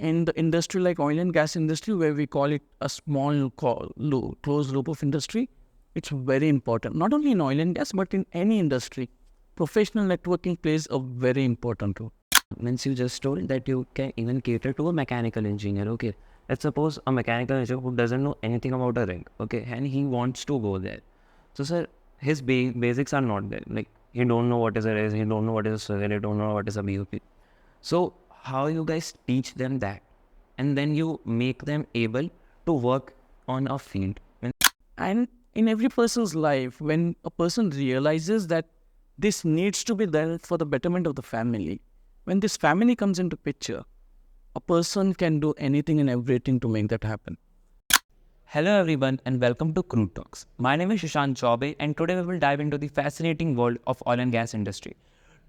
in the industry like oil and gas industry, where we call it a small closed loop of industry, it's very important. Not only in oil and gas, but in any industry, professional networking plays a very important role. Means you just told that you can even cater to a mechanical engineer. Okay, let's suppose a mechanical engineer who doesn't know anything about a rig. Okay, and he wants to go there. So sir, his basics are not there. Like he don't know what is a race, he don't know what is a survey, he don't know what is a BOP. So how you guys teach them that, and then you make them able to work on a field. And in every person's life, when a person realizes that this needs to be done for the betterment of the family, when this family comes into picture, a person can do anything and everything to make that happen. Hello everyone and welcome to Crude Talks. My name is Shashank Chaube and today we will dive into the fascinating world of oil and gas industry.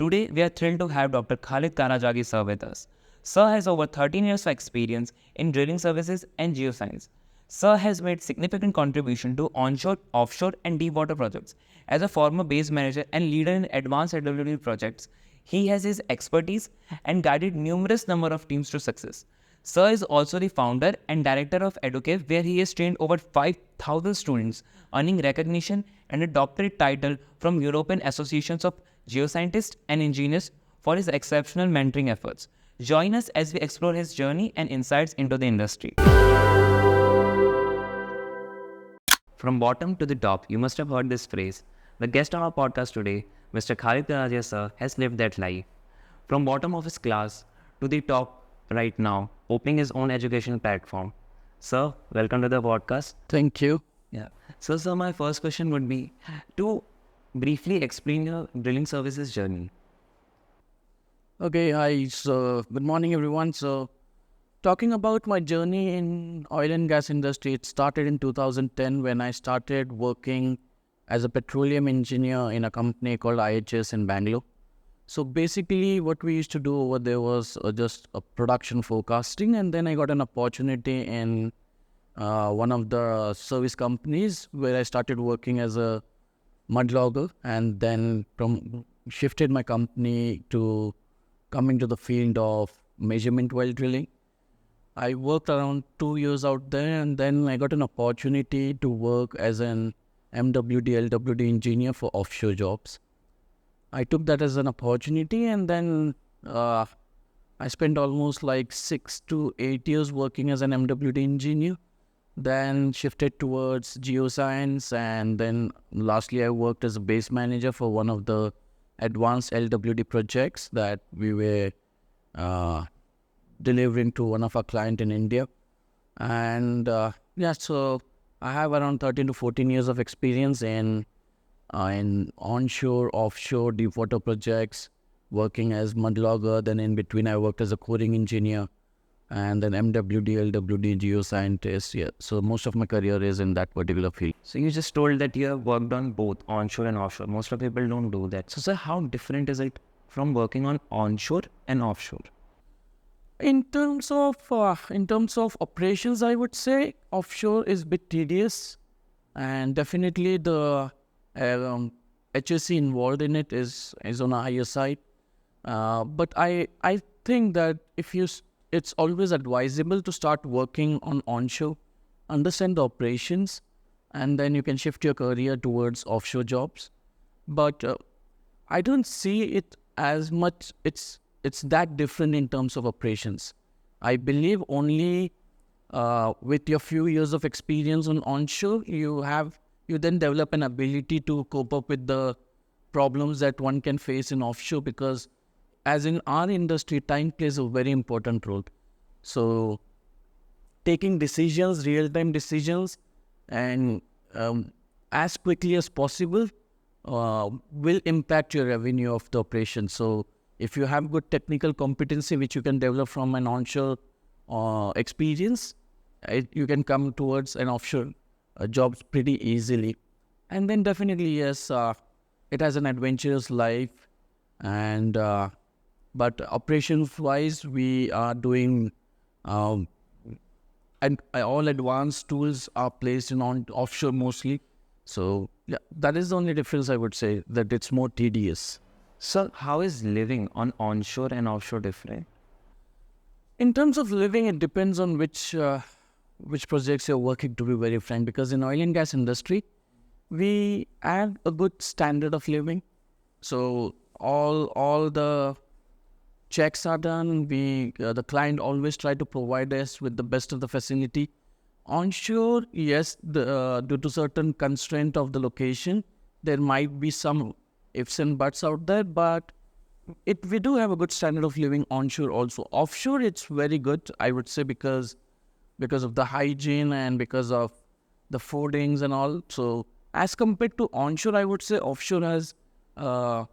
Today we are thrilled to have Dr. Khalid Karajagi sir with us. Sir has over 13 years of experience in drilling services and geoscience. Sir has made significant contribution to onshore, offshore and deep water projects. As a former base manager and leader in advanced EduCave projects, he has his expertise and guided numerous number of teams to success. Sir is also the founder and director of EduCave, where he has trained over 5,000 students, earning recognition and a doctorate title from European Associations of Geoscientists and Engineers for his exceptional mentoring efforts. Join us as we explore his journey and insights into the industry. From bottom to the top, you must have heard this phrase. The guest on our podcast today, Mr. Khalid Karajagi sir, has lived that life. From bottom of his class to the top right now, opening his own educational platform. Sir, welcome to the podcast. Thank you. Yeah. So, sir, my first question would be to briefly explain your drilling services journey. Okay, hi. So, good morning, everyone. So, talking about my journey in oil and gas industry, it started in 2010 when I started working as a petroleum engineer in a company called IHS in Bangalore. So basically what we used to do over there was just a production forecasting, and then I got an opportunity in one of the service companies where I started working as a mud logger, and then shifted my company to coming to the field of measurement well drilling. I worked around 2 years out there, and then I got an opportunity to work as an MWD engineer for offshore jobs. I took that as an opportunity, and then I spent almost like 6 to 8 years working as an MWD engineer, then shifted towards geoscience, and then lastly I worked as a base manager for one of the advanced LWD projects that we were delivering to one of our clients in India. And so I have around 13 to 14 years of experience in onshore, offshore, deep water projects, working as mud logger. Then in between I worked as a coring engineer, and then MWD, LWD, geoscientist. Yeah, so most of my career is in that particular field. So, you just told that you have worked on both onshore and offshore. Most of people don't do that. So, sir, how different is it from working on onshore and offshore? In terms of operations, I would say offshore is a bit tedious, and definitely the HSE involved in it is on a higher side. But I think that it's always advisable to start working on onshore, understand the operations, and then you can shift your career towards offshore jobs. But I don't see it as much. It's that different in terms of operations. I believe only with your few years of experience on onshore, you then develop an ability to cope up with the problems that one can face in offshore, because as in our industry, time plays a very important role. So taking decisions, real-time decisions, and as quickly as possible will impact your revenue of the operation. So if you have good technical competency, which you can develop from an onshore experience, you can come towards an offshore jobs pretty easily. And then definitely, yes, it has an adventurous life. And but operations-wise, we are doing, and all advanced tools are placed in offshore mostly. So yeah, that is the only difference I would say, that it's more tedious. So, how is living on onshore and offshore different? In terms of living, it depends on which projects you're working, to be very frank, because in oil and gas industry, we have a good standard of living. So all the checks are done. The client always try to provide us with the best of the facility. Onshore, yes, due to certain constraint of the location, there might be some ifs and buts out there, but we do have a good standard of living onshore also. Offshore, it's very good, I would say, because of the hygiene and because of the foodings and all. So as compared to onshore, I would say offshore has uh,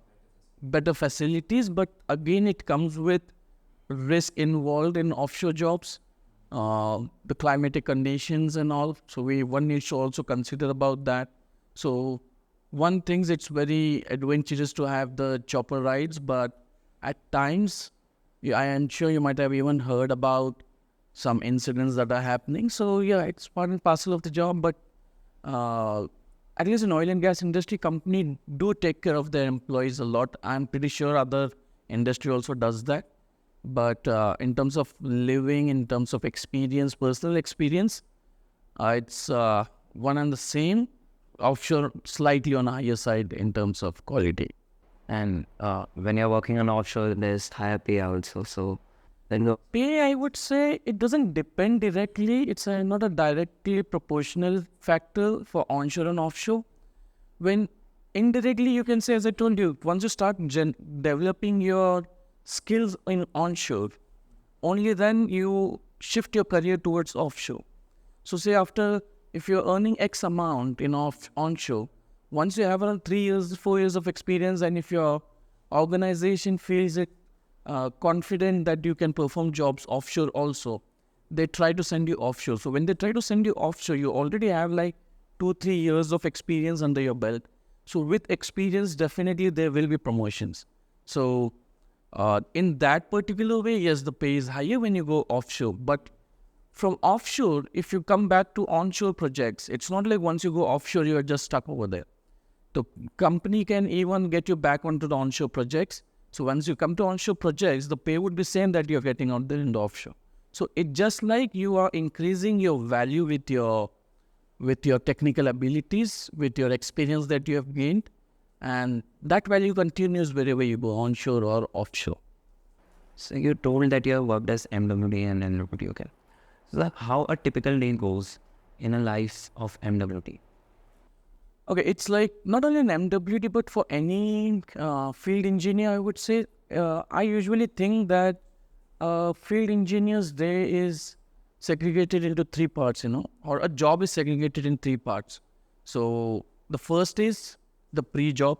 better facilities, but again, it comes with risk involved in offshore jobs, the climatic conditions and all. So one needs to also consider about that. So one thing, it's very adventurous to have the chopper rides, but at times, I am sure you might have even heard about some incidents that are happening. So yeah, it's part and parcel of the job, but uh, at least in oil and gas industry, company do take care of their employees a lot. I'm pretty sure other industry also does that. But in terms of living, in terms of experience, personal experience, it's one and the same. Offshore slightly on a higher side in terms of quality. And when you're working on offshore, there's higher pay also. So then the Pay, I would say, it doesn't depend directly. It's not a directly proportional factor for onshore and offshore. When indirectly, you can say, as I told you, once you start developing your skills in onshore, only then you shift your career towards offshore. So say if you're earning X amount in onshore, once you have around 3 years, 4 years of experience, and if your organization feels it confident that you can perform jobs offshore also, they try to send you offshore. So when they try to send you offshore, you already have like 2-3 years of experience under your belt. So with experience, definitely there will be promotions. So in that particular way, yes, the pay is higher when you go offshore. But from offshore, if you come back to onshore projects, it's not like once you go offshore, you are just stuck over there. The company can even get you back onto the onshore projects. So once you come to onshore projects, the pay would be same that you're getting out there in the offshore. So it's just like you are increasing your value with your technical abilities, with your experience that you have gained, and that value continues wherever you go, onshore or offshore. So you told that you have worked as MWD and NWD, okay. So how a typical day goes in a life of MWD? Okay, it's like not only an MWD, but for any field engineer, I would say, I usually think that field engineer's day is segregated into three parts, or a job is segregated in three parts. So the first is the pre-job.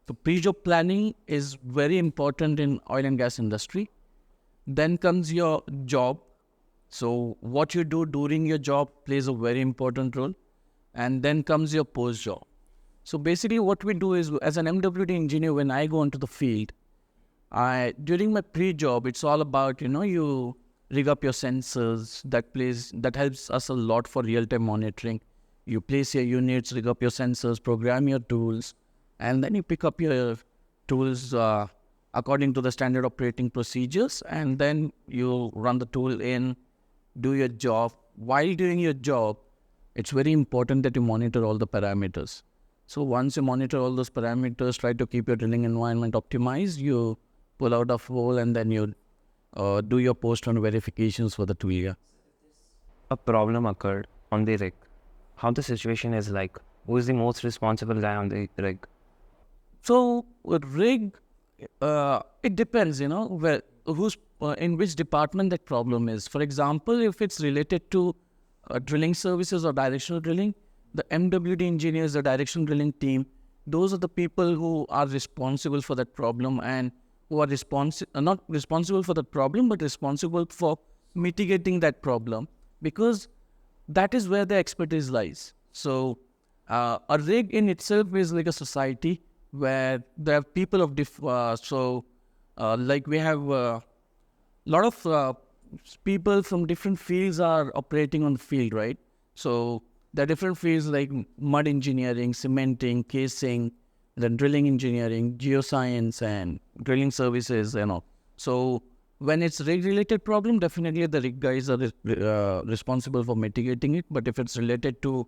So pre-job planning is very important in oil and gas industry. Then comes your job. So what you do during your job plays a very important role. And then comes your post-job. So basically what we do is, as an MWD engineer, when I go into the field, during my pre-job, it's all about, you rig up your sensors. That helps us a lot for real-time monitoring. You place your units, rig up your sensors, program your tools, and then you pick up your tools according to the standard operating procedures, and then you run the tool in, do your job. While doing your job, it's very important that you monitor all the parameters. So once you monitor all those parameters, try to keep your drilling environment optimized, you pull out a hole and then you do your post-run verifications for the tool. Yeah. A problem occurred on the rig. How the situation is like? Who is the most responsible guy on the rig? So with rig, it depends, who's in which department that problem is. For example, if it's related to drilling services or directional drilling, the MWD engineers, the directional drilling team, those are the people who are responsible for that problem and who are not responsible for the problem, but responsible for mitigating that problem, because that is where the expertise lies. So a rig in itself is like a society where there are people of like we have a lot of people from different fields are operating on the field, right? So there are different fields like mud engineering, cementing, casing, then drilling engineering, geoscience, and drilling services, So When it's rig-related problem, definitely the rig guys are responsible for mitigating it. But if it's related to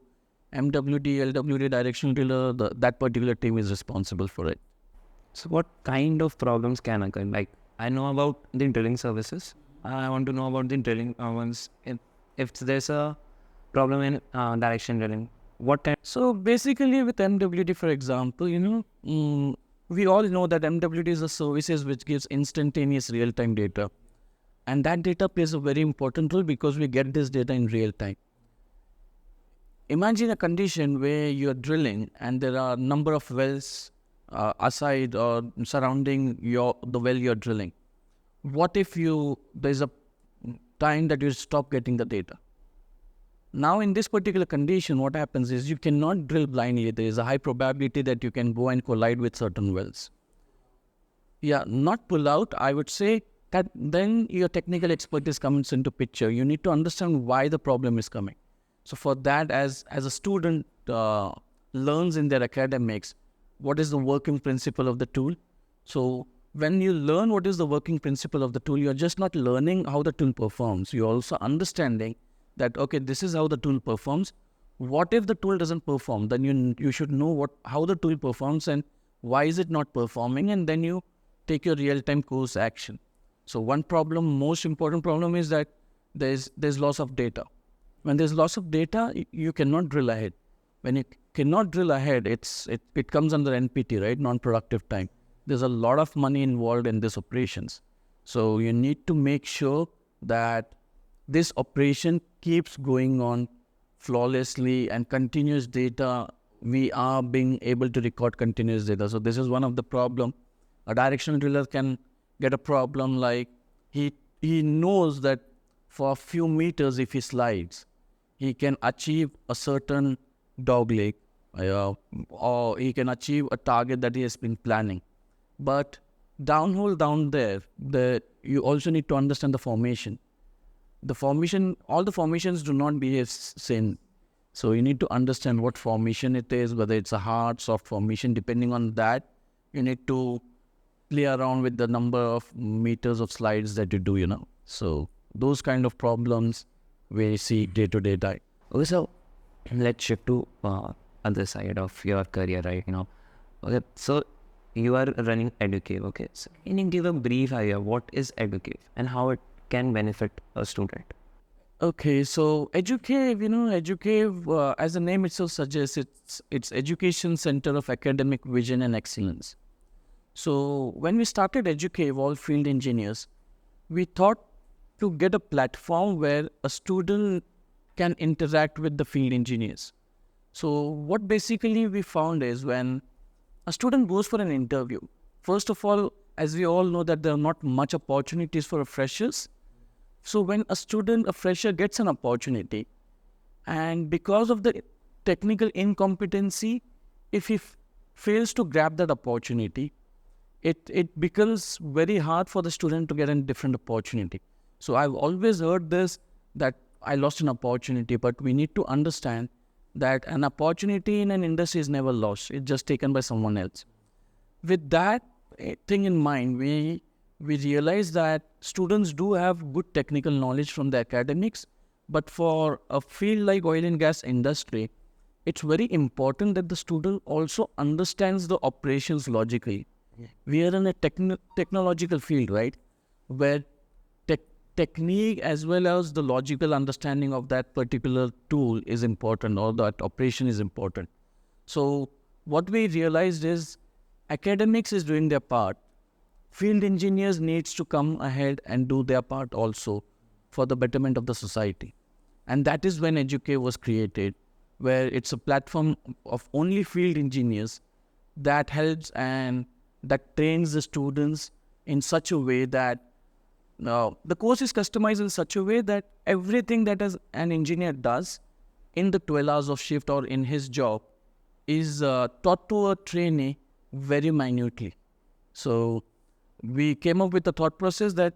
MWD, LWD, directional driller, that particular team is responsible for it. So what kind of problems can occur? Like, I know about the drilling services. I want to know about the drilling ones. If there's a problem in direction drilling, what kind? So basically with MWD, for example, we all know that MWD is a services which gives instantaneous real-time data. And that data plays a very important role because we get this data in real time. Imagine a condition where you're drilling and there are a number of wells aside or surrounding the well you're drilling. What if there's a time that you stop getting the data? Now in this particular condition, what happens is you cannot drill blindly. There is a high probability that you can go and collide with certain wells. Yeah, not pull out. I would say that then your technical expertise comes into picture. You need to understand why the problem is coming. So for that, as a student learns in their academics, what is the working principle of the tool? So when you learn what is the working principle of the tool, you're just not learning how the tool performs. You're also understanding that, okay, this is how the tool performs. What if the tool doesn't perform? Then you should know how the tool performs and why is it not performing, and then you take your real-time course action. So one problem, most important problem, is that there's loss of data. When there's loss of data, you cannot drill ahead. When you cannot drill ahead, it comes under NPT, right? Non-productive time. There's a lot of money involved in these operations. So you need to make sure that this operation keeps going on flawlessly and continuous data. We are being able to record continuous data. So this is one of the problem. A directional driller can get a problem like he knows that for a few meters, if he slides, he can achieve a certain dogleg or he can achieve a target that he has been planning. But downhole down there, you also need to understand the formation. All the formations do not behave same. So you need to understand what formation it is, whether it's a hard, soft formation. Depending on that, you need to play around with the number of meters of slides that you do, So those kind of problems we see day-to-day time. Okay, so let's shift to other side of your career right now. Okay, so you are running EduCave. Okay, so can you give a brief idea what is EduCave and how it can benefit a student? Okay, so EduCave, EduCave, as the name itself suggests, it's Education Center of Academic Vision and Excellence. So when we started EduCave, all field engineers, we thought to get a platform where a student can interact with the field engineers. So what basically we found is when a student goes for an interview, first of all, as we all know that there are not much opportunities for freshers. So when a fresher gets an opportunity, and because of the technical incompetency, if he fails to grab that opportunity, it becomes very hard for the student to get a different opportunity. So I've always heard this, that I lost an opportunity, but we need to understand that an opportunity in an industry is never lost. It's just taken by someone else. With that thing in mind, we realize that students do have good technical knowledge from the academics, but for a field like oil and gas industry, it's very important that the student also understands the operations logically. Yeah. We are in a technological field, right? Where technique as well as the logical understanding of that particular tool is important, or that operation is important. So what we realized is academics is doing their part. Field engineers needs to come ahead and do their part also for the betterment of the society. And that is when EduCave was created, where it's a platform of only field engineers that helps and that trains the students in such a way that the course is customized in such a way that everything that an engineer does in the 12 hours of shift or in his job is taught to a trainee very minutely. So we came up with a thought process that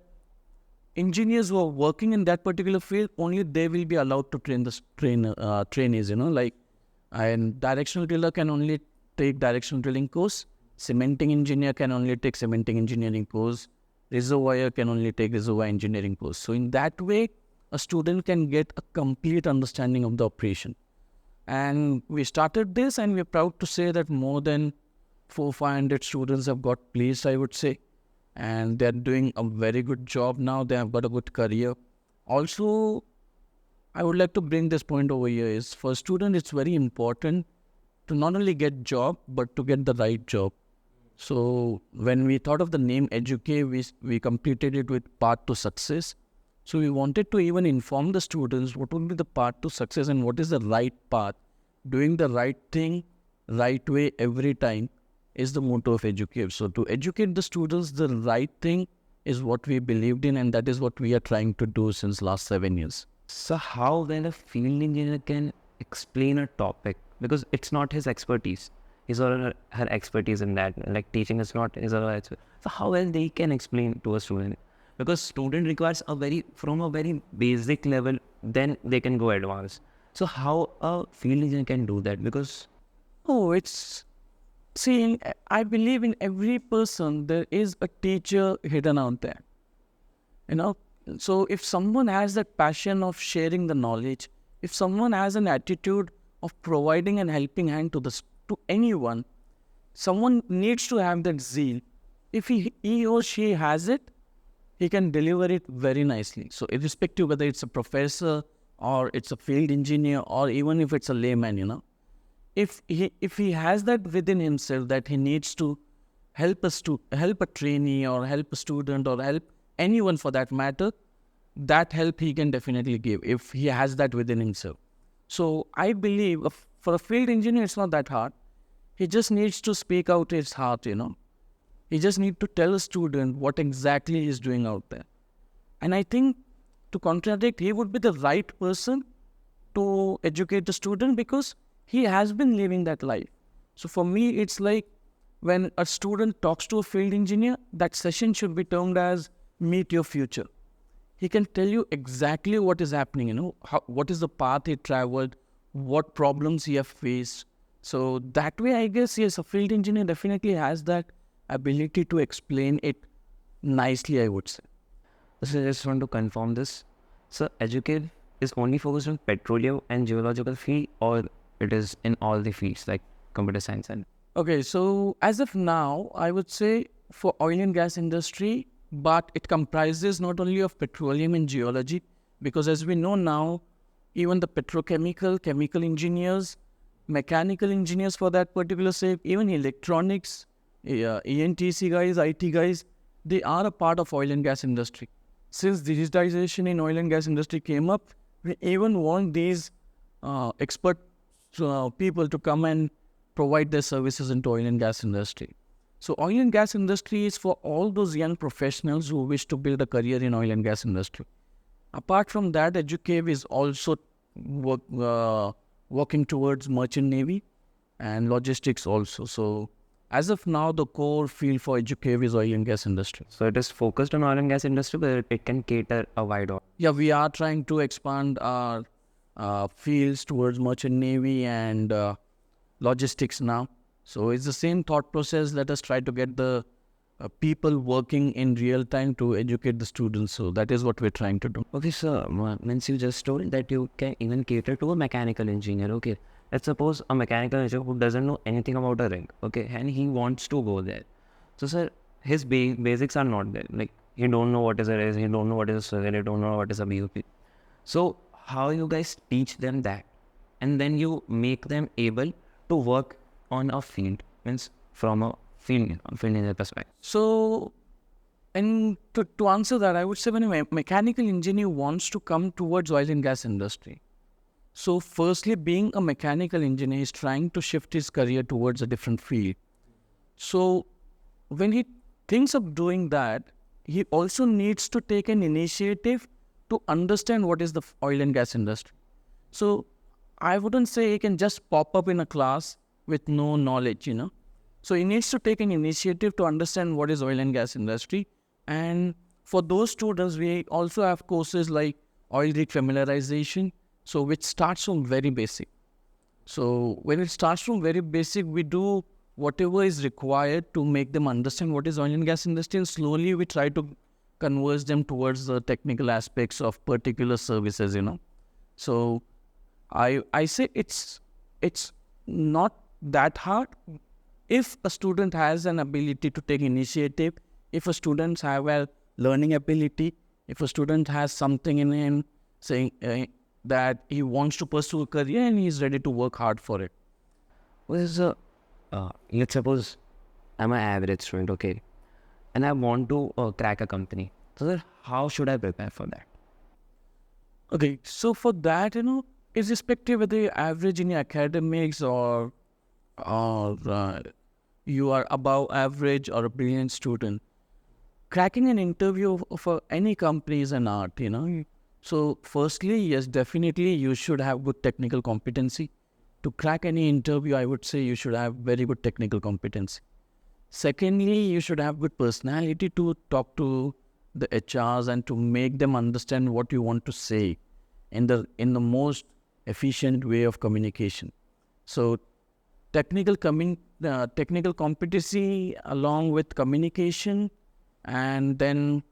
engineers who are working in that particular field, only they will be allowed to train the trainees, and directional driller can only take directional drilling course, cementing engineer can only take cementing engineering course, reservoir can only take reservoir engineering course. So in that way, a student can get a complete understanding of the operation. And we started this, and we're proud to say that more than 500 students have got placed, I would say. And they're doing a very good job now. They have got a good career. Also, I would like to bring this point over here is for a student, it's very important to not only get job, but to get the right job. So when we thought of the name EduCave, we completed it with path to success. So we wanted to even inform the students what would be the path to success and what is the right path. Doing the right thing, right way every time is the motto of EduCave. So to educate the students, the right thing is what we believed in, and that is what we are trying to do since last 7 years. So how then a field engineer can explain a topic? Because it's not his expertise. His or her expertise in that. Like teaching is not his or her expertise. So how well they can explain to a student? Because student requires from a very basic level, then they can go advanced. So how a field engineer can do that? Because I believe in every person there is a teacher hidden out there. So if someone has that passion of sharing the knowledge, if someone has an attitude of providing an helping hand to anyone, someone needs to have that zeal. If he or she has it, he can deliver it very nicely. So irrespective whether it's a professor or it's a field engineer or even if it's a layman, if he has that within himself that he needs to help a trainee or help a student or help anyone for that matter, that help he can definitely give if he has that within himself. So I believe for a field engineer, it's not that hard. He just needs to speak out his heart, He just needs to tell a student what exactly he's doing out there. And I think to contradict, he would be the right person to educate the student because he has been living that life. So for me, it's like when a student talks to a field engineer, that session should be termed as Meet Your Future. He can tell you exactly what is happening, what is the path he traveled, what problems he has faced. So that way, I guess, yes, a field engineer definitely has that ability to explain it nicely, I would say. so I just want to confirm this. So EduCave is only focused on petroleum and geological field, or it is in all the fields like computer science and... Okay, so as of now, I would say for oil and gas industry, but it comprises not only of petroleum and geology, because as we know now, even the petrochemical, chemical engineers, mechanical engineers for that particular sake, even electronics, ENTC guys, IT guys, they are a part of oil and gas industry. Since digitization in oil and gas industry came up, we even want these expert people to come and provide their services into oil and gas industry. So oil and gas industry is for all those young professionals who wish to build a career in oil and gas industry. Apart from that, EduCave is also working towards merchant navy and logistics also. So as of now, the core field for EduCave is oil and gas industry. So it is focused on oil and gas industry, but it can cater a wide audience. Yeah, we are trying to expand our fields towards merchant navy and logistics now. So it's the same thought process. Let us try to get the people working in real time to educate the students. So that is what we're trying to do. Okay, so means you just told that you can even cater to a mechanical engineer. Okay, let's suppose a mechanical engineer who doesn't know anything about a ring. Okay, and he wants to go there. So sir, his basics are not there. Like he don't know what is a race, he don't know what is a swirl, he don't know what is a BOP. So how you guys teach them that, and then you make them able to work on a field, means from a field engineer perspective. So, and to answer that, I would say when a mechanical engineer wants to come towards oil and gas industry, so firstly, being a mechanical engineer is trying to shift his career towards a different field. So when he thinks of doing that, he also needs to take an initiative to understand what is the oil and gas industry. So I wouldn't say he can just pop up in a class with no knowledge, So he needs to take an initiative to understand what is oil and gas industry. And for those students, we also have courses like oil rig familiarization, so which starts from very basic. So when it starts from very basic, we do whatever is required to make them understand what is oil and gas industry, and slowly we try to converts them towards the technical aspects of particular services, So I say it's not that hard if a student has an ability to take initiative, if a student have a learning ability, if a student has something in him saying that he wants to pursue a career and he is ready to work hard for it. Let's suppose I'm an average student, okay, and I want to crack a company. So, sir, how should I prepare for that? Okay, so for that, irrespective whether you're average in your academics or you are above average or a brilliant student, cracking an interview for any company is an art, So firstly, yes, definitely you should have good technical competency. To crack any interview, I would say you should have very good technical competency. Secondly, you should have good personality to talk to the HRs and to make them understand what you want to say in the most efficient way of communication. So technical competency along with communication, and then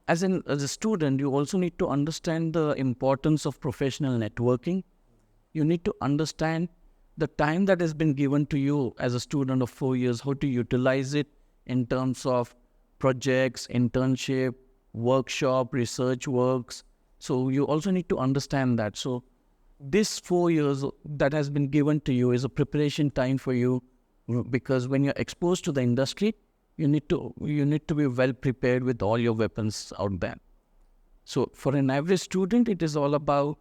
as a student, you also need to understand the importance of professional networking. You need to understand the time that has been given to you as a student of 4 years, how to utilize it in terms of projects, internship, workshop, research works. So you also need to understand that. So this 4 years that has been given to you is a preparation time for you, because when you're exposed to the industry, you need to be well prepared with all your weapons out there. So for an average student, it is all about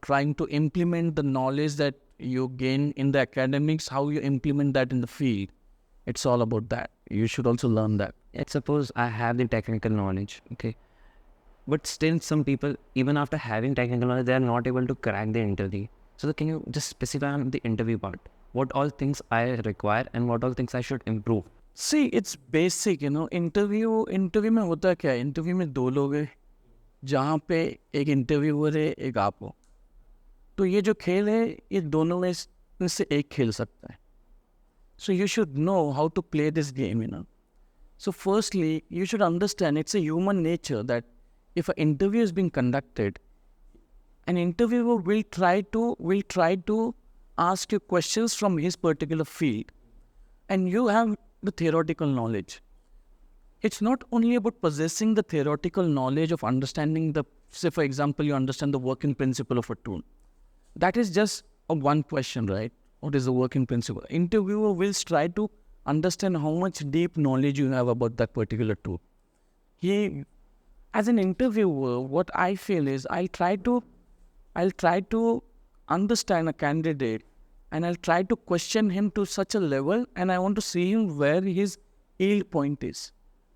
trying to implement the knowledge that you gain in the academics, how you implement that in the field. It's all about that. You should also learn that. Let's suppose I have the technical knowledge, okay, but still some people, even after having technical knowledge, they are not able to crack the interview. So can you just specify on the interview part? What all things I require and what all things I should improve? See, it's basic, interview में होता क्या है? Interview में 2 लोग हैं, जहाँ पे एक इंटरव्यूअर है, एक आप हो. तो ये जो खेल है, ये दोनों में से एक खेल सकता है. So you should know how to play this game, So firstly, you should understand it's a human nature that if an interview is being conducted, an interviewer will try to ask you questions from his particular field, and you have the theoretical knowledge. It's not only about possessing the theoretical knowledge of understanding say for example, you understand the working principle of a tool. That is just one question, right? What is the working principle? Interviewer will try to understand how much deep knowledge you have about that particular tool. As an interviewer, what I feel is I'll try to understand a candidate, and I'll try to question him to such a level, and I want to see him where his yield point is.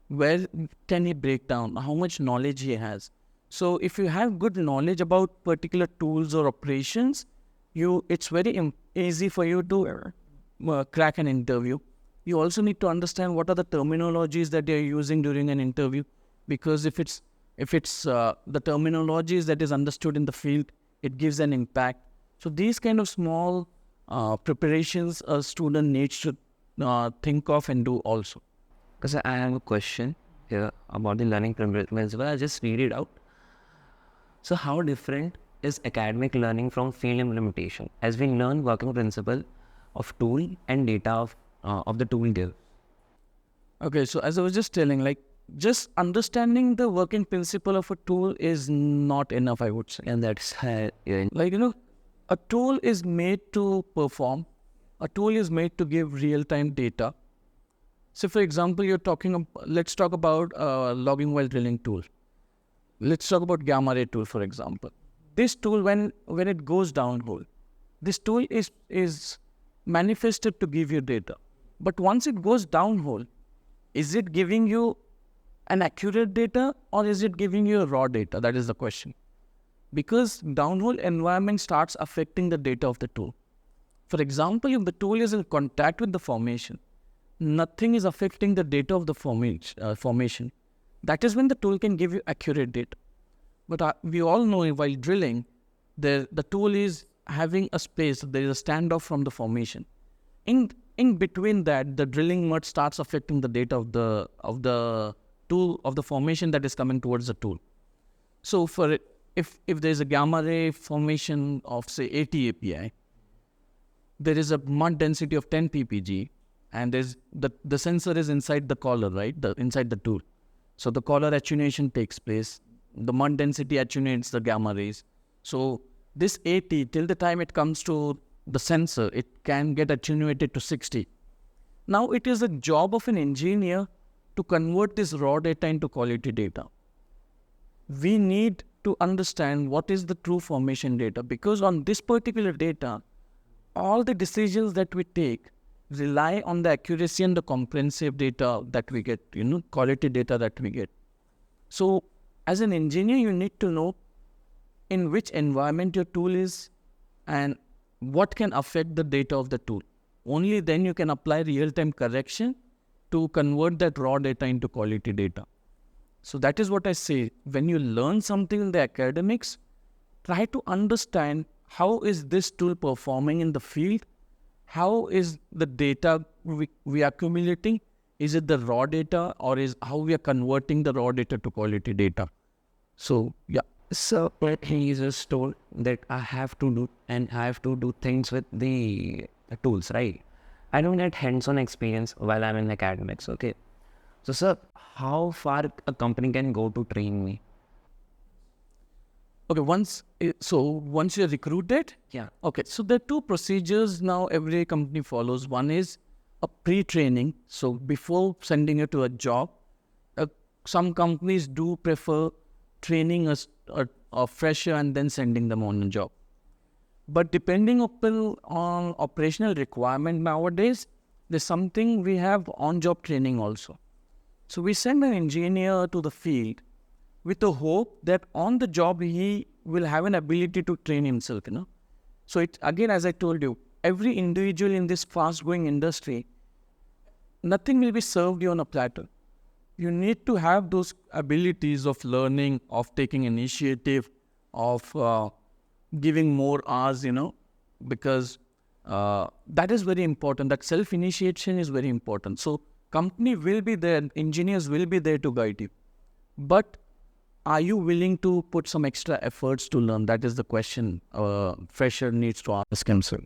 Where can he break down? How much knowledge he has. So if you have good knowledge about particular tools or operations, it's very easy for you to crack an interview. You also need to understand what are the terminologies that you're using during an interview, because if it's the terminologies that is understood in the field, it gives an impact. So these kind of small preparations a student needs to think of and do also. Because I have a question here about the learning principle. I'll just read it out. So how different is academic learning from field implementation, as we learn working principle of tool and data of the tool give? Okay, so as I was just telling, just understanding the working principle of a tool is not enough, I would say. And that's a tool is made to perform. A tool is made to give real-time data. So, for example, let's talk about logging while drilling tool. Let's talk about gamma ray tool, for example. This tool, when it goes downhole, this tool is manifested to give you data. But once it goes downhole, is it giving you an accurate data, or is it giving you raw data? That is the question. Because downhole environment starts affecting the data of the tool. For example, if the tool is in contact with the formation, nothing is affecting the data of the formation. That is when the tool can give you accurate data. But we all know while drilling, the tool is having a space. There is a standoff from the formation. In between that, the drilling mud starts affecting the data of the tool, of the formation that is coming towards the tool. So if there's a gamma ray formation of say 80 API, there is a mud density of 10 ppg, and there's the sensor is inside the collar, right? Inside the tool. So the collar attenuation takes place. The mud density attenuates the gamma rays. So this 80, till the time it comes to the sensor, it can get attenuated to 60. Now it is a job of an engineer to convert this raw data into quality data. We need to understand what is the true formation data, because on this particular data, all the decisions that we take rely on the accuracy and the comprehensive data that we get, quality data that we get. So as an engineer, you need to know in which environment your tool is and what can affect the data of the tool. Only then you can apply real-time correction to convert that raw data into quality data. So that is what I say. When you learn something in the academics, try to understand how is this tool performing in the field? How is the data we are accumulating? Is it the raw data, or is how we are converting the raw data to quality data? So, yeah. So he just told that I have to do things with the tools, right? I don't get hands-on experience while I'm in academics, okay? So, sir, how far a company can go to train me? Okay, once you're recruited, Yeah. okay, so there are two procedures now every company follows. One is a pre-training. So before sending you to a job, some companies do prefer training a fresher and then sending them on a job. But depending upon on operational requirement nowadays, there's something we have on-job training also. So we send an engineer to the field with the hope that on the job he will have an ability to train himself, So it again, as I told you, every individual in this fast-growing industry, nothing will be served you on a platter. You need to have those abilities of learning, of taking initiative, of giving more hours, because that is very important. That self-initiation is very important. So company will be there, engineers will be there to guide you. But are you willing to put some extra efforts to learn? That is the question a fresher needs to ask himself.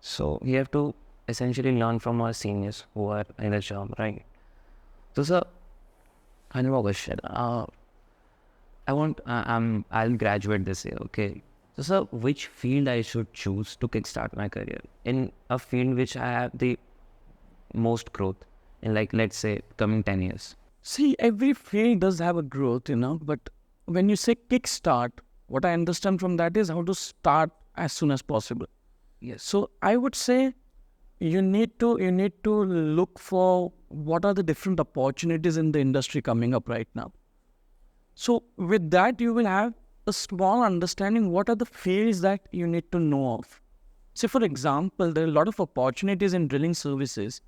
So we have to essentially learn from our seniors who are in the job, right? So, sir, I have a question. I'll graduate this year, okay? So, sir, which field I should choose to kickstart my career in a field which I have the most growth in, like, let's say, coming 10 years? See, every field does have a growth, but when you say kickstart, what I understand from that is how to start as soon as possible. Yes. So I would say you need to look for what are the different opportunities in the industry coming up right now. So with that, you will have a small understanding what are the fields that you need to know of. Say, for example, there are a lot of opportunities in drilling services.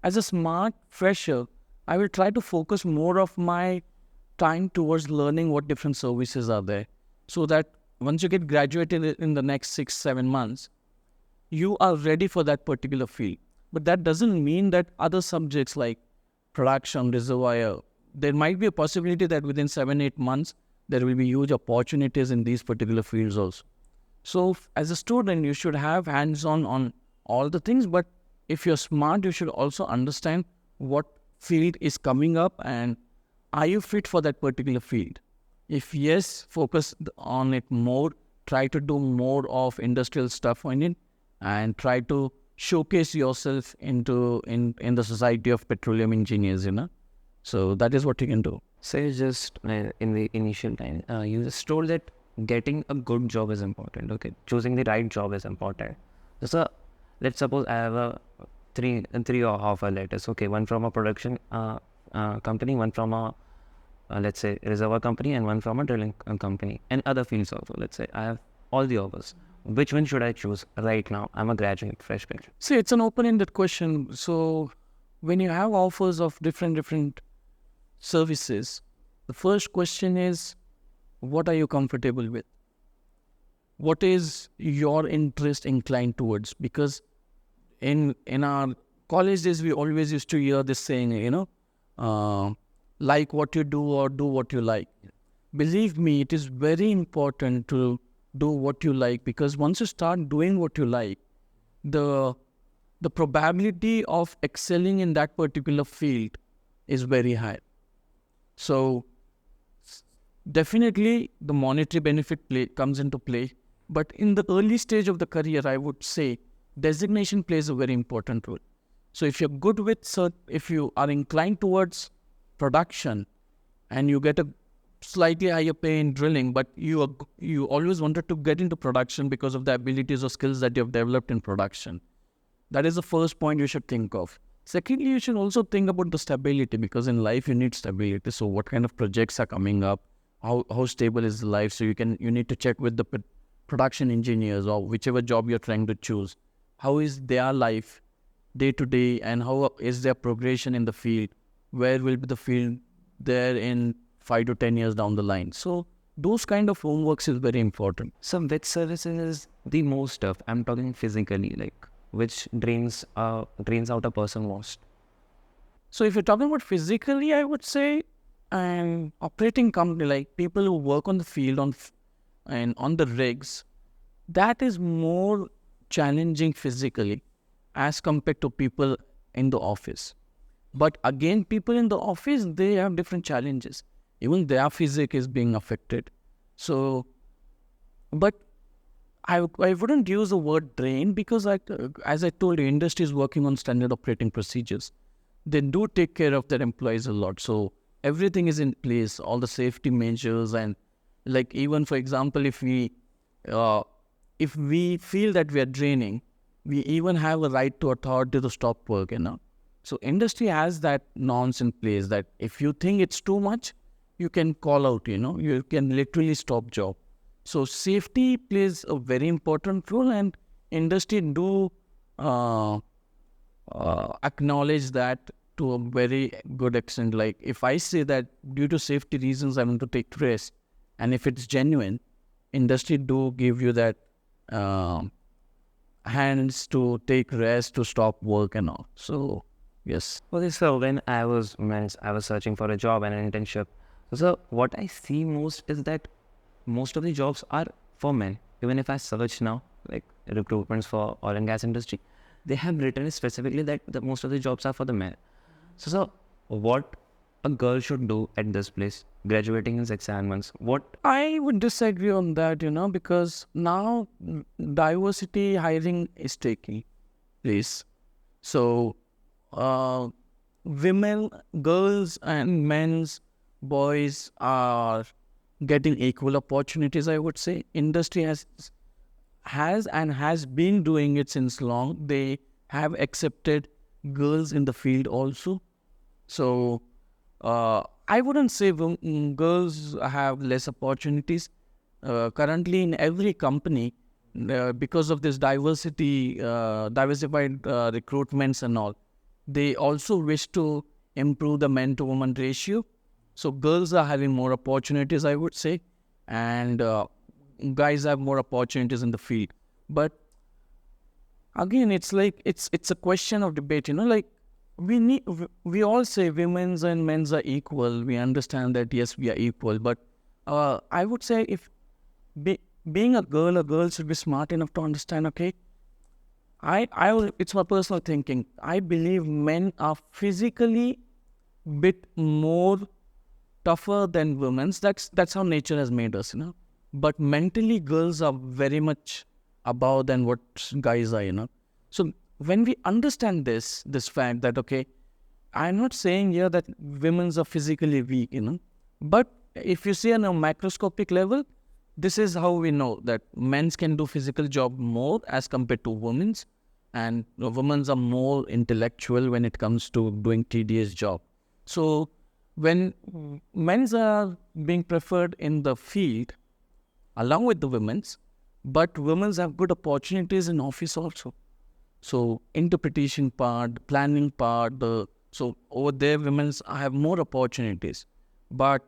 As a smart fresher, I will try to focus more of my time towards learning what different services are there, so that once you get graduated in the next 6-7 months, you are ready for that particular field. But that doesn't mean that other subjects like production, reservoir, there might be a possibility that within 7-8 months, there will be huge opportunities in these particular fields also. So as a student, you should have hands-on on all the things, but if you're smart, you should also understand what field is coming up and are you fit for that particular field. If yes, focus on it more, try to do more of industrial stuff on it, and try to showcase yourself in the society of petroleum engineers, So that is what you can do. So you just, in the initial time, you just told that getting a good job is important, okay? Choosing the right job is important. So let's suppose I have a three offer letters, okay? One from a production company, one from a, let's say, reservoir company, and one from a drilling company, and other fields also. Let's say I have all the offers. Which one should I choose right now? I'm a graduate, fresh graduate. See, it's an open-ended question. So when you have offers of different services, the first question is, what are you comfortable with? What is your interest inclined towards? Because in our college days, we always used to hear this saying, like what you do or do what you like. Believe me, it is very important to do what you like, because once you start doing what you like, the probability of excelling in that particular field is very high. So definitely the monetary benefit comes into play, but in the early stage of the career, I would say designation plays a very important role. So if you're good with if you are inclined towards production and you get a slightly higher pay in drilling, but you always wanted to get into production because of the abilities or skills that you have developed in production, that is the first point you should think of. Secondly, you should also think about the stability, because in life you need stability. So what kind of projects are coming up? How stable is the life? So you need to check with the production engineers or whichever job you're trying to choose. How is their life day to day, and how is their progression in the field? Where will be the field there in 5 to 10 years down the line? So those kind of homeworks is very important. So which services is the most tough? I'm talking physically, like which drains out a person most. So if you're talking about physically, I would say an operating company, like people who work on the field and on the rigs, that is more challenging physically as compared to people in the office. But again, people in the office, they have different challenges. Even their physique is being affected. So, but I wouldn't use the word drain, because as I told you, industry is working on standard operating procedures. They do take care of their employees a lot. So everything is in place, all the safety measures, and like even for example, if we feel that we are draining, we even have a right to authority to stop work, So industry has that norms in place that if you think it's too much, you can call out, you can literally stop job. So safety plays a very important role, and industry do acknowledge that to a very good extent. Like if I say that due to safety reasons I want to take rest, and if it's genuine, industry do give you that hands to take rest, to stop work and all. So yes. Okay, so when I was searching for a job and an internship, so what I see most is that most of the jobs are for men. Even if I search now, like recruitments for oil and gas industry, they have written specifically that most of the jobs are for the men. So what a girl should do at this place, graduating in 6 months, what? I would disagree on that, because now diversity hiring is taking place. So women, girls and men's, boys are getting equal opportunities, I would say. Industry has been doing it since long. They have accepted girls in the field also. So I wouldn't say girls have less opportunities. Currently in every company, because of this diversified recruitments and all, they also wish to improve the men to woman ratio. So girls are having more opportunities, I would say, and guys have more opportunities in the field. But again, it's like it's a question of debate. Like we all say women's and men's are equal. We understand that yes, we are equal. But I would say if being a girl should be smart enough to understand. Okay, it's my personal thinking. I believe men are physically bit more tougher than women's. That's how nature has made us, But mentally, girls are very much above than what guys are, So when we understand this fact that, okay, I'm not saying here that women's are physically weak, But if you see on a macroscopic level, this is how we know that men's can do physical job more as compared to women's, and women's are more intellectual when it comes to doing tedious job. So when men's are being preferred in the field along with the women's, but women's have good opportunities in office also. So interpretation part, planning part, so over there women's have more opportunities. But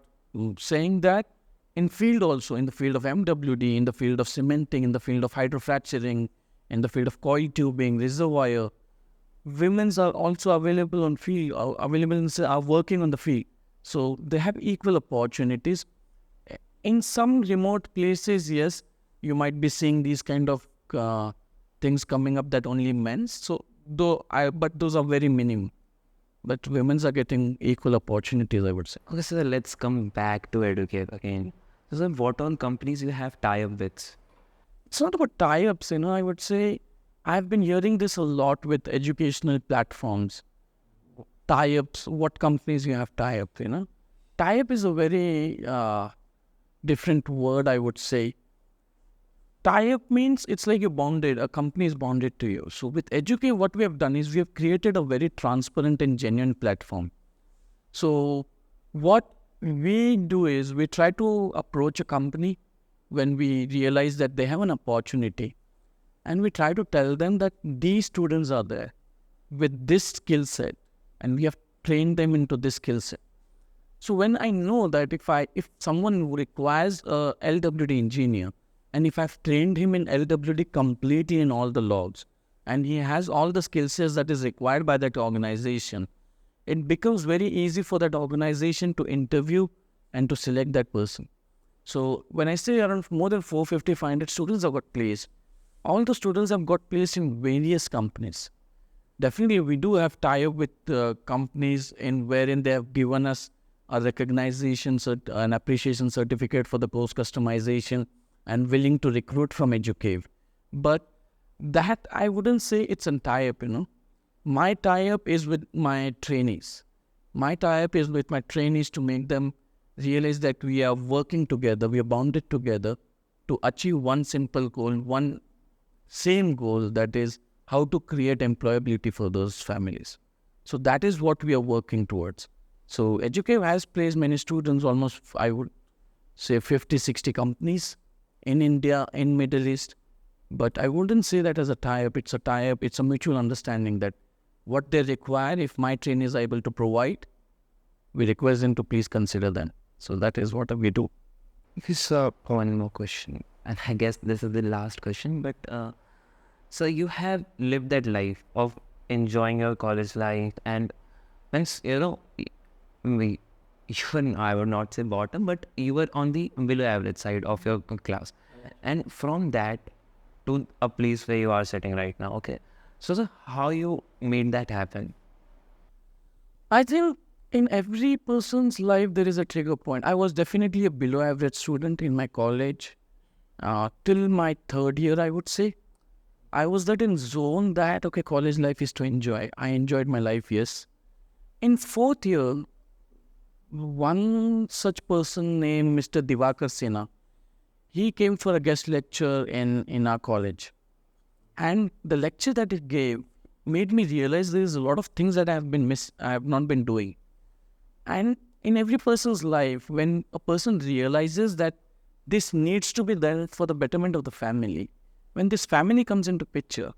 saying that, in field also, in the field of MWD, in the field of cementing, in the field of hydrofracturing, in the field of coil tubing, reservoir, women's are also available on field, are working on the field. So they have equal opportunities. In some remote places, yes, you might be seeing these kind of things coming up that only men's. So but those are very minimum. But women's are getting equal opportunities, I would say. Okay, so let's come back to EduCave again. So, sir, what all companies you have tie-up with? It's not about tie-ups, I would say I've been hearing this a lot with educational platforms. Tie-ups, what companies you have tie-up. Tie-up is a very different word, I would say. Tie-up means it's like you're bonded, a company is bonded to you. So with EduCave, what we have done is we have created a very transparent and genuine platform. So what we do is we try to approach a company when we realize that they have an opportunity, and we try to tell them that these students are there with this skill set and we have trained them into this skill set. So when I know that if someone requires a LWD engineer, and if I've trained him in LWD completely in all the logs, and he has all the skill sets that is required by that organization, it becomes very easy for that organization to interview and to select that person. So when I say around more than 450, 500 students have got placed, all the students have got placed in various companies. Definitely, we do have tie-up with companies wherein they have given us a recognition, an appreciation certificate for the course customization, and willing to recruit from EduCave. But that, I wouldn't say it's a tie-up, My tie-up is with my trainees. My tie-up is with my trainees to make them realize that we are working together, we are bonded together to achieve one simple goal, one same goal, that is how to create employability for those families. So that is what we are working towards. So EduCave has placed many students, almost, I would say 50, 60 companies in India, in Middle East. But I wouldn't say that as a tie-up. It's a tie-up. It's a mutual understanding that what they require, if my trainees are able to provide, we request them to please consider them. So that is what we do. So, one more question, and I guess this is the last question. But so you have lived that life of enjoying your college life, and once I would not say bottom, but you were on the below average side of your class, and from that to a place where you are sitting right now. Okay, so sir, how you made that happen? I think in every person's life, there is a trigger point. I was definitely a below average student in my college till my third year, I would say. I was that in zone that, okay, college life is to enjoy. I enjoyed my life, yes. In fourth year, one such person named Mr. Divakar Sinha, he came for a guest lecture in our college. And the lecture that he gave made me realize there is a lot of things that I have not been doing. And in every person's life, when a person realizes that this needs to be done for the betterment of the family, when this family comes into picture,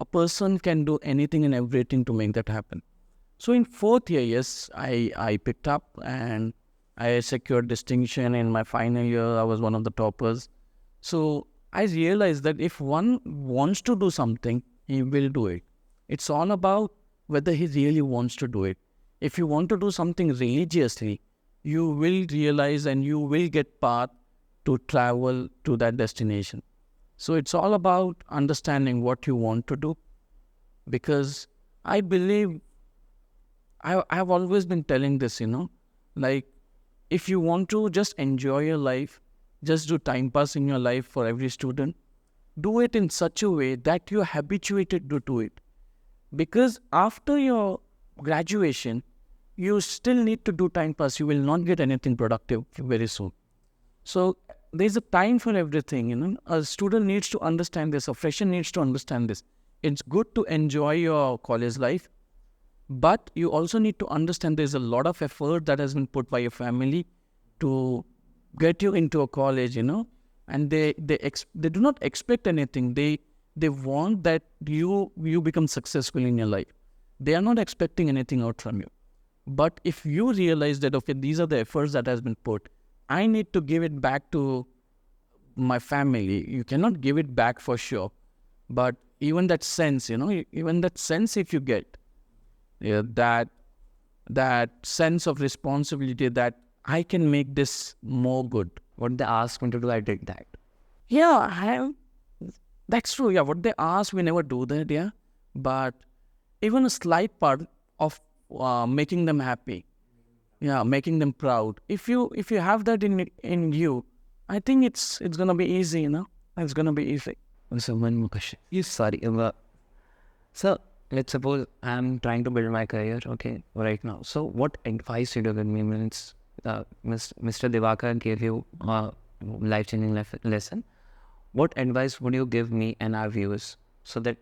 a person can do anything and everything to make that happen. So in fourth year, yes, I picked up and I secured distinction. In my final year, I was one of the toppers. So I realized that if one wants to do something, he will do it. It's all about whether he really wants to do it. If you want to do something religiously, you will realize and you will get path to travel to that destination. So it's all about understanding what you want to do, because I believe I've always been telling this, like if you want to just enjoy your life, just do time pass in your life for every student, do it in such a way that you're habituated to do it. Because after your graduation, you still need to do time pass. You will not get anything productive very soon. So there's a time for everything, A student needs to understand this. A fresher needs to understand this. It's good to enjoy your college life, but you also need to understand there's a lot of effort that has been put by your family to get you into a college, and they do not expect anything. They want that you become successful in your life. They are not expecting anything out from you. But if you realize that, okay, these are the efforts that has been put, I need to give it back to my family. You cannot give it back for sure. But even that sense, even that sense if you get, that that sense of responsibility that I can make this more good. What they asked me to do, I did that. Yeah, that's true. Yeah, what they ask, we never do that. Yeah, but even a slight part of making them happy, yeah, making them proud. If you have that in you, I think it's gonna be easy. It's gonna be easy. So one more question. Sorry. So let's suppose I'm trying to build my career, okay, right now. So what advice did you give me? Means Mr. Divakar gave you a life-changing lesson. What advice would you give me and our viewers so that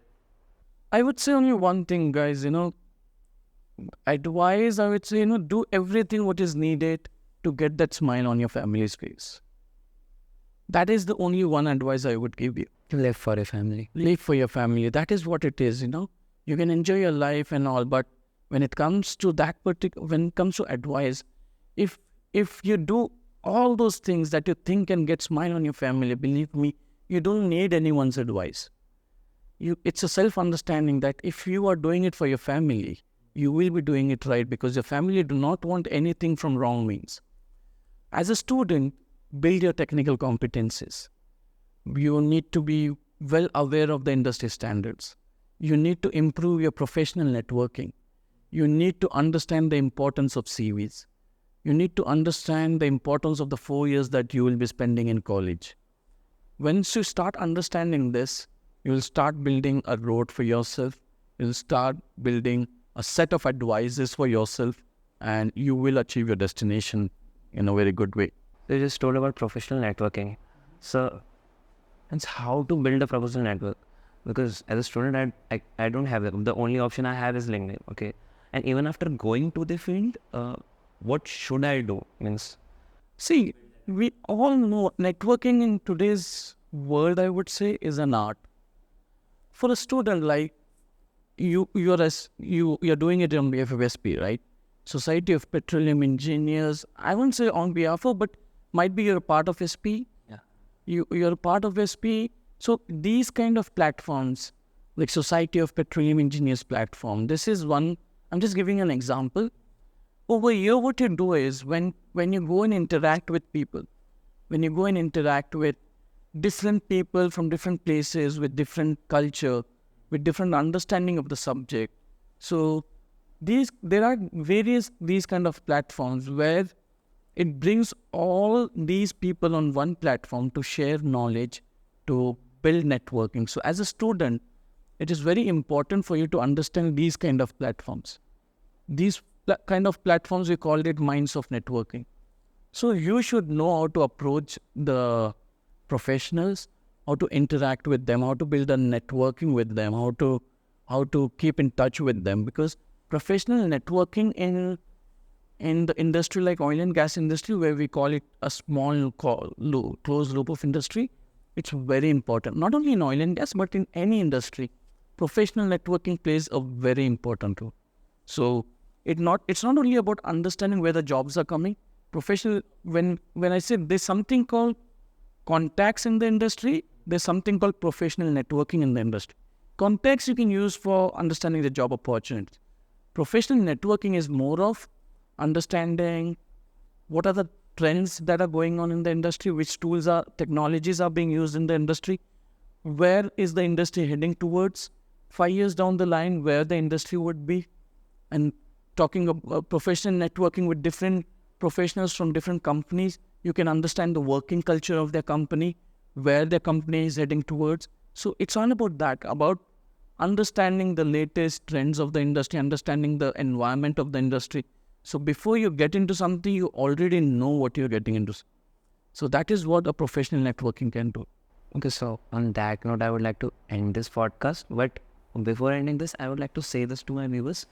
I would say only one thing, guys. Advice. I would say do everything what is needed to get that smile on your family's face. That is the only one advice I would give you. live for a family? Live for your family. That is what it is. You can enjoy your life and all, but when it comes to when it comes to advice, if you do all those things that you think can get smile on your family, believe me, you don't need anyone's advice. It's a self-understanding that if you are doing it for your family, you will be doing it right because your family do not want anything from wrong means. As a student, build your technical competencies. You need to be well aware of the industry standards. You need to improve your professional networking. You need to understand the importance of CVs. You need to understand the importance of the 4 years that you will be spending in college. Once you start understanding this, you will start building a road for yourself. You will start building a set of advices for yourself, and you will achieve your destination in a very good way. You just told about professional networking. So it's how to build a professional network. Because as a student, I don't have it. The only option I have is LinkedIn. Okay, and even after going to the field, what should I do? Means, See, we all know networking in today's world, I would say, is an art. For a student, like you're doing it on behalf of SP, right? Society of Petroleum Engineers. I won't say on behalf of, but might be you're a part of SP. yeah, You're a part of SP. So these kind of platforms, like Society of Petroleum Engineers platform, this is one. I'm just giving an example. Over here, what you do is when you go and interact with people, when you go and interact with different people from different places, with different culture, with different understanding of the subject. So there are various these kind of platforms where it brings all these people on one platform to share knowledge, to build networking. So as a student, it is very important for you to understand these kind of platforms. These kind of platforms, we call it minds of networking. So you should know how to approach the professionals, how to interact with them, how to build a networking with them, how to keep in touch with them. Because professional networking in the industry like oil and gas industry, where we call it a small closed loop of industry, it's very important. Not only in oil and gas, but in any industry, professional networking plays a very important role. So it's not only about understanding where the jobs are coming. Professional, when I say there's something called contacts in the industry, there's something called professional networking in the industry. Contacts you can use for understanding the job opportunities. Professional networking is more of understanding what are the trends that are going on in the industry, which technologies are being used in the industry, where is the industry heading towards, 5 years down the line, where the industry would be, and talking about professional networking with different professionals from different companies, you can understand the working culture of their company, where their company is heading towards. So it's all about that, about understanding the latest trends of the industry, understanding the environment of the industry. So before you get into something, you already know what you're getting into. So that is what a professional networking can do. okay. So on that note, I would like to end this podcast. But before ending this, I would like to say this to my viewers.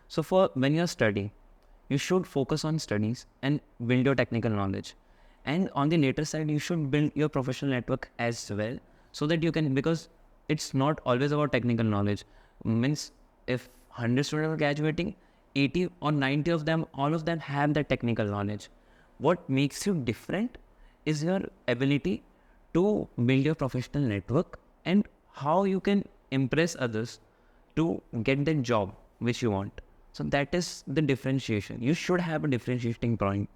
So for when you're studying, you should focus on studies and build your technical knowledge. And on the later side, you should build your professional network as well, so that you can, because it's not always about technical knowledge. Means if 100 students are graduating, 80 or 90 of them, all of them have that technical knowledge. What makes you different is your ability to build your professional network and how you can impress others to get the job which you want. So that is the differentiation. You should have a differentiating point.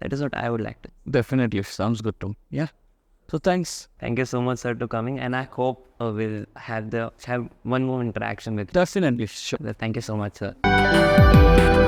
That is what I would like to. Definitely. Sounds good too. Yeah. So thanks. Thank you so much, sir, to coming, and I hope we'll have one more interaction with you. Definitely. Sure. Thank you so much, sir.